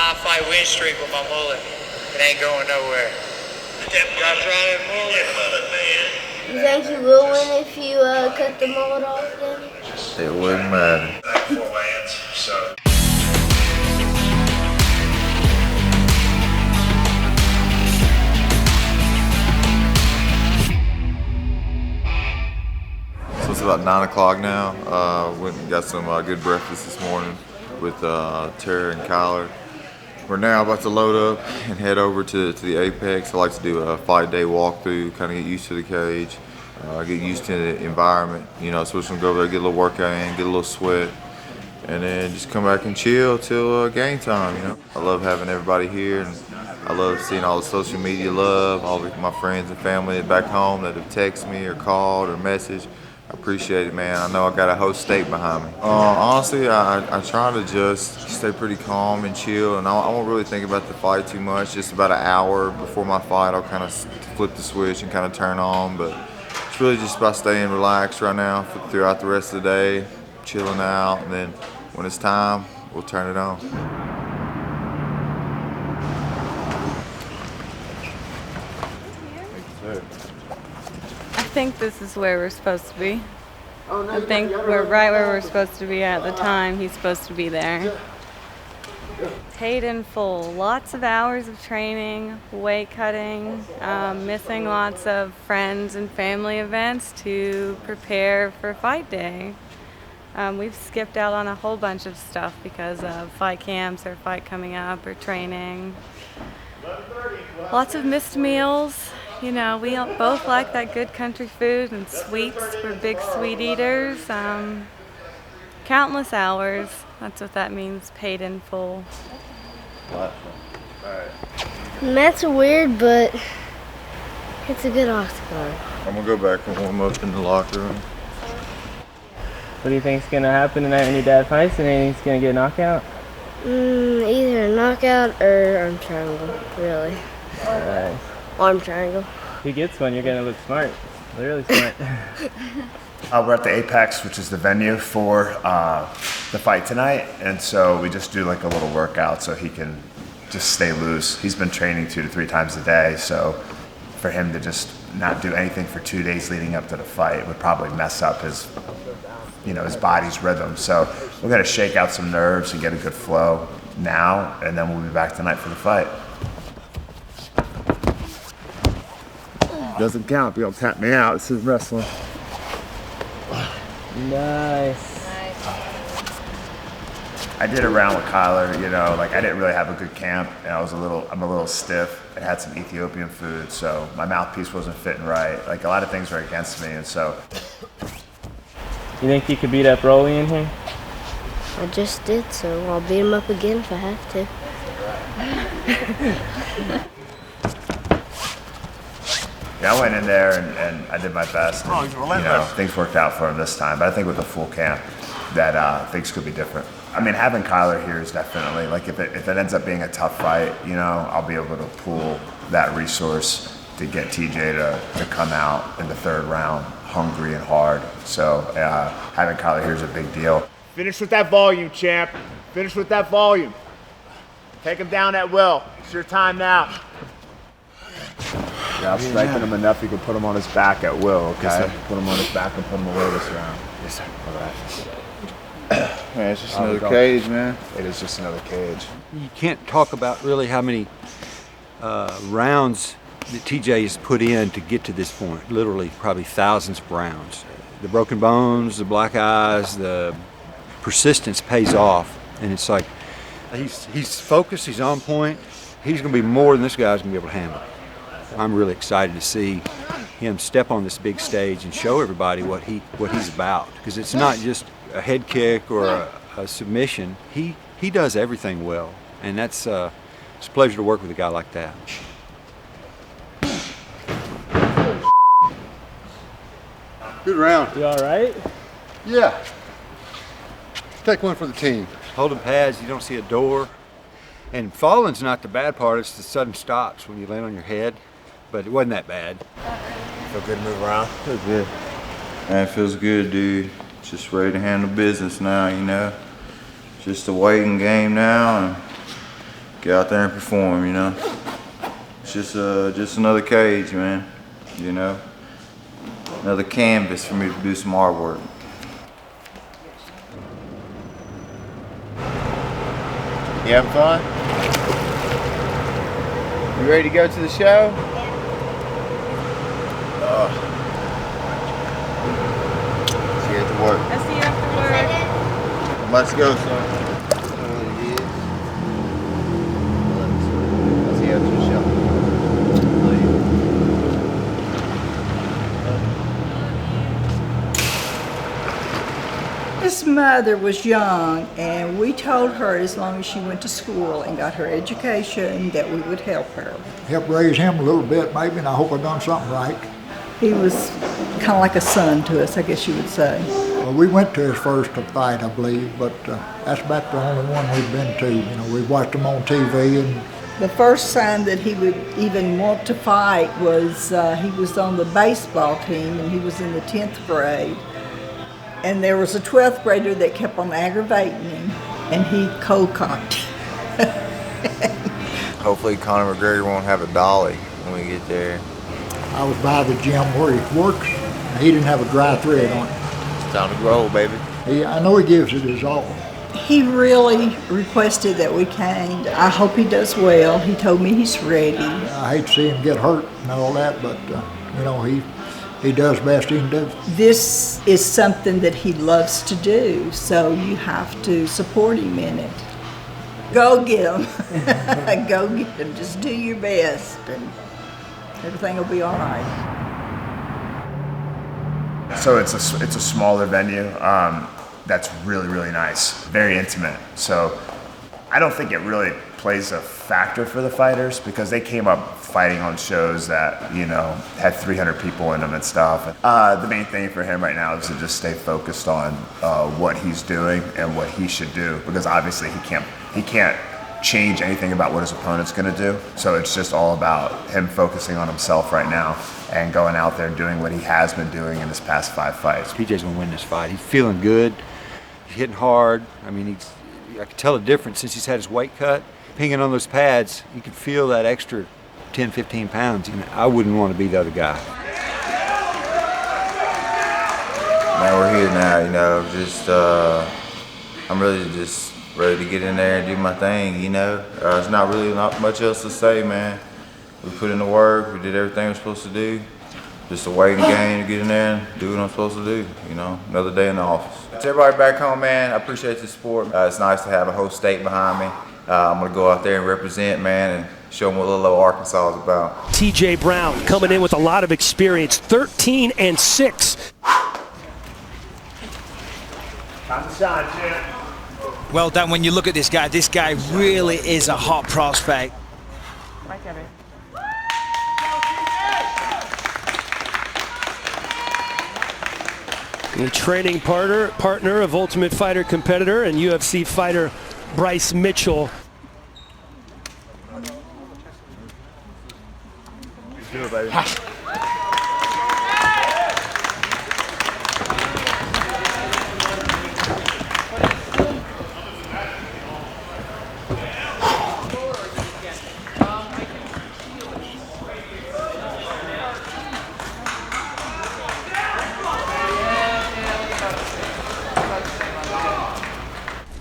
5-fight win streak with my mullet. It ain't going nowhere. Y'all try that mullet? You think you will win if you cut the mullet off then? It wouldn't matter. So it's about 9 o'clock now. Went and got some good breakfast this morning with Tara and Kyler. We're now about to load up and head over to the Apex. I like to do a 5-day walkthrough, kind of get used to the cage, get used to the environment. You know, so we're just gonna go over there, get a little workout in, get a little sweat, and then just come back and chill till game time. You know, I love having everybody here, and I love seeing all the social media love, all my friends and family back home that have texted me or called or messaged. I appreciate it, man. I know I got a whole state behind me. Honestly, I try to just stay pretty calm and chill, and I won't really think about the fight too much. Just about an hour before my fight, I'll kind of flip the switch and kind of turn on. But it's really just about staying relaxed right now throughout the rest of the day, chilling out, and then when it's time, we'll turn it on. I think this is where we're supposed to be. I think we're right where we're supposed to be at the time he's supposed to be there. Paid in full. Lots of hours of training, weight cutting, missing lots of friends and family events to prepare for fight day. We've skipped out on a whole bunch of stuff because of fight camps or fight coming up or training. Lots of missed meals. You know, we both like that good country food and sweets. We're big sweet eaters. Countless hours. That's what that means, paid in full. That's weird, but it's a good octagon. I'm gonna go back and warm up in the locker room. What do you think's gonna happen tonight when your dad fights? And anything's gonna get a knockout? Either a knockout or arm triangle, really. Alright. Arm triangle. If he gets one, you're gonna look smart. Really smart. We're at the Apex, which is the venue for the fight tonight, and so we just do like a little workout so he can just stay loose. He's been training 2 to 3 times a day, so for him to just not do anything for 2 days leading up to the fight would probably mess up his, you know, his body's rhythm. So we're gonna shake out some nerves and get a good flow now, and then we'll be back tonight for the fight. Doesn't count if you don't tap me out. This is wrestling. Nice. I did a round with Kyler, you know, like I didn't really have a good camp, and I'm a little stiff. I had some Ethiopian food, so my mouthpiece wasn't fitting right. Like a lot of things were against me, and so. You think you could beat up Rolly in here? I just did, so I'll beat him up again if I have to. Yeah, I went in there and I did my best. And, you know, things worked out for him this time, but I think with a full camp that things could be different. I mean, having Kyler here is definitely, like if it ends up being a tough fight, you know, I'll be able to pool that resource to get TJ to come out in the 3rd round hungry and hard. So having Kyler here is a big deal. Finish with that volume, champ. Finish with that volume. Take him down at will. It's your time now. Yeah, I'll strengthen him enough you can put him on his back at will, okay? Yes, put him on his back and put him away this round. Yes, sir. All right. Man, it's just another cage, man. It is just another cage. You can't talk about really how many rounds that TJ has put in to get to this point. Literally, probably thousands of rounds. The broken bones, the black eyes, the persistence pays off. And it's like, he's focused, he's on point. He's going to be more than this guy's going to be able to handle. I'm really excited to see him step on this big stage and show everybody what he's about. Because it's not just a head kick or a submission. He does everything well, and it's a pleasure to work with a guy like that. Good round. You all right? Yeah. Take one for the team. Holding pads, you don't see a door. And falling's not the bad part, it's the sudden stops when you land on your head. But it wasn't that bad. Feel good to move around? Feels good. Man, it feels good, dude. Just ready to handle business now, you know. Just a waiting game now and get out there and perform, you know. It's just another cage, man, you know. Another canvas for me to do some artwork. You having fun? You ready to go to the show? See you at the work. I'll see you after work. Let's go, son. I'll see you after the show. His mother was young, and we told her as long as she went to school and got her education that we would help her. Help raise him a little bit, maybe, and I hope I've done something right. He was kind of like a son to us, I guess you would say. Well, we went to his first fight, I believe, but that's about the only one we've been to. You know, we've watched him on TV. And the first sign that he would even want to fight was he was on the baseball team, and he was in the 10th grade. And there was a 12th grader that kept on aggravating him, and he cold-cocked. Hopefully Conor McGregor won't have a dolly when we get there. I was by the gym where he works, and he didn't have a dry thread on it. It's time to grow, baby. I know he gives it his all. He really requested that we came. I hope he does well. He told me he's ready. I hate to see him get hurt and all that, but, you know, he does best he can do. This is something that he loves to do, so you have to support him in it. Go get him. Go get him. Just do your best, and everything will be all right. So it's a smaller venue that's really, really nice, very intimate. So I don't think it really plays a factor for the fighters because they came up fighting on shows that, you know, had 300 people in them and stuff. The main thing for him right now is to just stay focused on what he's doing and what he should do, because obviously he can't change anything about what his opponent's going to do. So it's just all about him focusing on himself right now and going out there and doing what he has been doing in his past 5 fights. TJ's going to win this fight. He's feeling good. He's hitting hard. I mean, I can tell the difference since he's had his weight cut. Pinging on those pads, you can feel that extra 10, 15 pounds. And I wouldn't want to be the other guy. Man, we're here now, you know, just, I'm really just ready to get in there and do my thing, you know. There's not much else to say, man. We put in the work, we did everything we're supposed to do. Just a waiting game to get in there and do what I'm supposed to do, you know, another day in the office. To everybody back home, man, I appreciate the support. It's nice to have a whole state behind me. I'm gonna go out there and represent, man, and show them what little old Arkansas is about. TJ Brown coming in with a lot of experience, 13-6. Time to shine, champ. Well done. When you look at this guy really is a hot prospect. The training partner of Ultimate Fighter competitor and UFC fighter Bryce Mitchell. Let's do it, baby.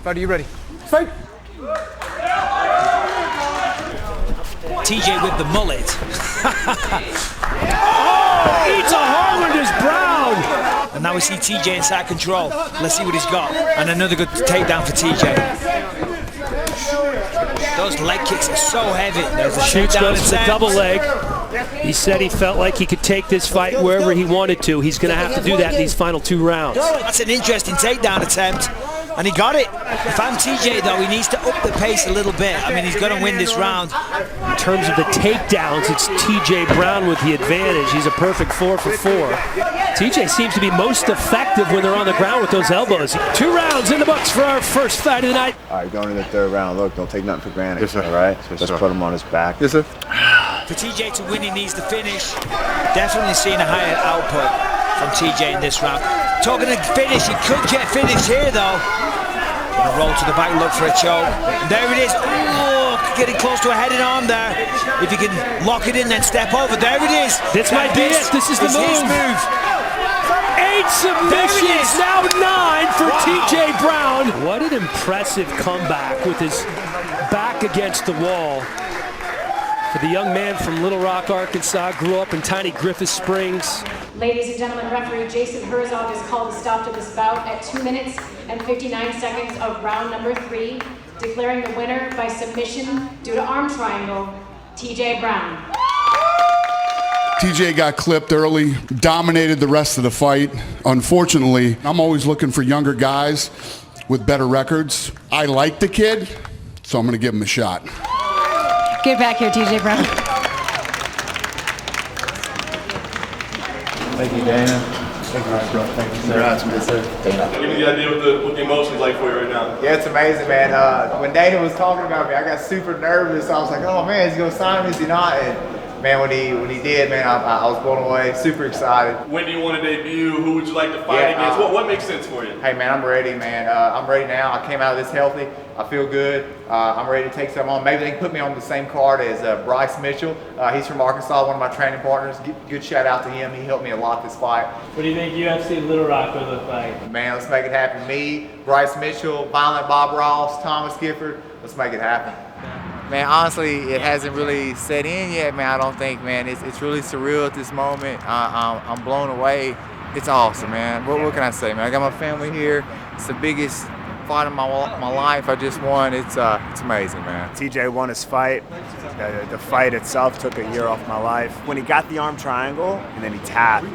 Fight, are you ready? Fight! TJ with the mullet. Oh, eats a hard one, is Brown. And now we see TJ inside control. Let's see what he's got. And another good takedown for TJ. Those leg kicks are so heavy. There's a takedown goes to double leg. He said he felt like he could take this fight wherever he wanted to. He's going to have to do that in these final 2 rounds. That's an interesting takedown attempt. And he got it. If I'm TJ, though, he needs to up the pace a little bit. I mean, he's going to win this round. In terms of the takedowns, it's TJ Brown with the advantage. He's a perfect 4 for 4. TJ seems to be most effective when they're on the ground with those elbows. 2 rounds in the books for our first fight of the night. All right, going into the 3rd round. Look, don't take nothing for granted. Yes, sir. All right? Yes, Let's sir. put him on his back. Yes, sir. For TJ to win, he needs to finish. Definitely seeing a higher output from TJ in this round. Talking to finish, he could get finished here, though. Gonna roll to the back, look for a choke. And there it is. Ooh, getting close to a headed arm there. If you can lock it in, then step over. There it is. This might be it. This is the his move. 8 submissions, now 9 for TJ Brown. What an impressive comeback with his back against the wall. For the young man from Little Rock, Arkansas, grew up in tiny Griffith Springs. Ladies and gentlemen, referee Jason Herzog has called a stop to this bout at 2 minutes and 59 seconds of round number 3, declaring the winner by submission due to arm triangle, TJ Brown. TJ got clipped early, dominated the rest of the fight. Unfortunately, I'm always looking for younger guys with better records. I like the kid, so I'm gonna give him a shot. Get back here, TJ Brown. Thank you, Dana. Thank you, bro. Thank you, sir. Give me the idea what the emotion's like for you right now. Yeah, it's amazing, man. When Dana was talking about me, I got super nervous. I was like, oh man, is he gonna sign me? Is he not? And man, when he did, man, I was blown away. Super excited. When do you want to debut? Who would you like to fight against? What makes sense for you? Hey man, I'm ready, man. I'm ready now. I came out of this healthy. I feel good. I'm ready to take some on. Maybe they can put me on the same card as Bryce Mitchell. He's from Arkansas, one of my training partners. Good shout out to him. He helped me a lot this fight. What do you think UFC Little Rock would look like? Man, let's make it happen. Me, Bryce Mitchell, Violent Bob Ross, Thomas Gifford. Let's make it happen. Man, honestly, it hasn't really set in yet, man. I don't think, man. It's really surreal at this moment. I'm blown away. It's awesome, man. What can I say, man? I got my family here. It's the biggest fight of my life. I just won. It's amazing, man. TJ won his fight. The fight itself took a year off my life. When he got the arm triangle and then he tapped,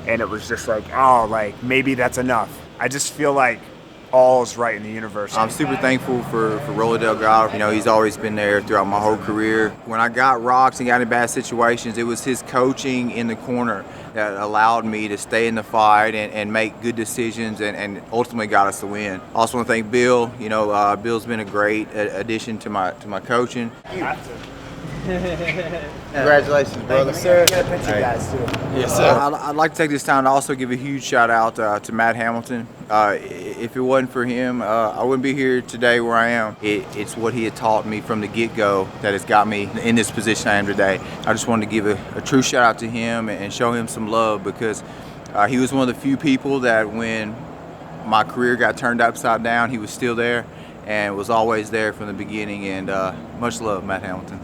and it was just like, oh, like maybe that's enough. I just feel like all's right in the universe. I'm super thankful for Rolly Delgado. You know, he's always been there throughout my whole career. When I got rocked and got in bad situations, it was his coaching in the corner that allowed me to stay in the fight and make good decisions and ultimately got us the win. I also want to thank Bill. You know, Bill's been a great addition to my coaching. Congratulations, brother. Sir. Get a picture, guys, too. Yes, sir. I'd like to take this time to also give a huge shout out to Matt Hamilton. If it wasn't for him, I wouldn't be here today where I am. It's what he had taught me from the get-go that has got me in this position I am today. I just wanted to give a true shout out to him and show him some love because he was one of the few people that when my career got turned upside down, he was still there and was always there from the beginning. And much love, Matt Hamilton.